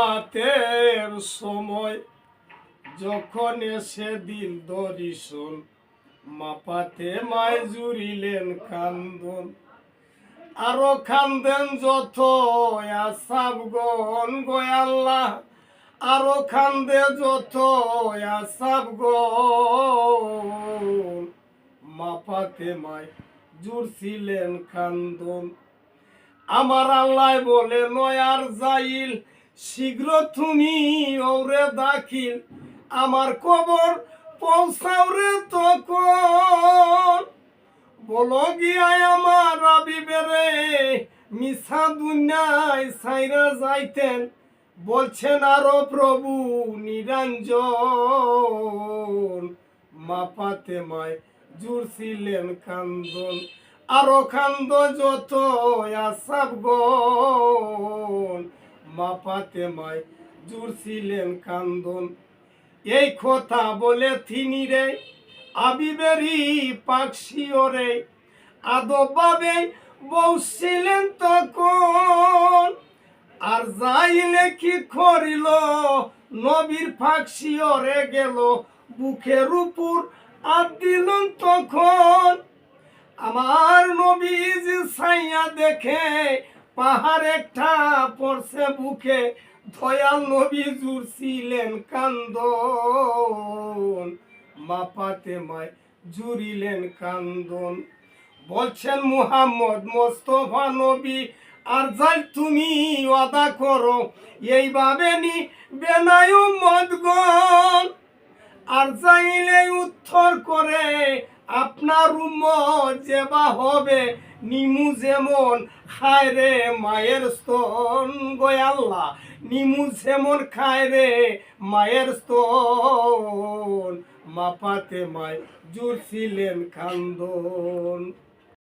রাতের সময় যখন এসে দিল দরিশন মাপাতে মায় জুড়িলেন কান্দন আরো কান্দেন যত আসাবগণ গোয়াল্লাহ আরো কান্দে যত আসাবগণ মাপাতে মায় জুড়ছিলেন কান্দন। আমার আল্লাহ বলে নয়ার যাইল শীঘ্র তুমি ওরে দাখিল আমার কবর পৌঁছাও রে তখন বলো গিয়ায় আমার আবিবেরে মিছা দুনিয়ায় সাইরা যাইতেন বলছেন আরো প্রভু নিরঞ্জন মাপাতে মায় জুড়ছিলেন কান্দন আরো কান্দ যত আসাবগণ মাপাতে মায় জুড়ছিলেন কান্দন। এই কথা বলে তিনি রে আবিবেরি পাকশিওরে আদবাবে বসছিলেন তখন আর যাইলে কি করিল নবীর পাকশিওরে গেল বুকের উপর আর দিল তখন আমার নবীজি ছাইয়া দেখে পাহাড় একটা পড়ছে বুকে দয়াল নবী জুড়ছিলেন কান্দন মাপাতে মায় জুড়িলেন কান্দন। বলছেন মুহাম্মদ মোস্তফা নবী আর যাই তুমি ওয়াদা করো এইভাবে নি বেনায় মদগণ আর যাইলে উত্তর করে আপনার উম্মত যেবা হবে নিমু যেমন খায় রে মায়ের স্তন গোয়াল্লাহ নিমু যেমন খায় রে মায়ের স্তন মাপাতে মায় জুড়ছিলেন কান্দন।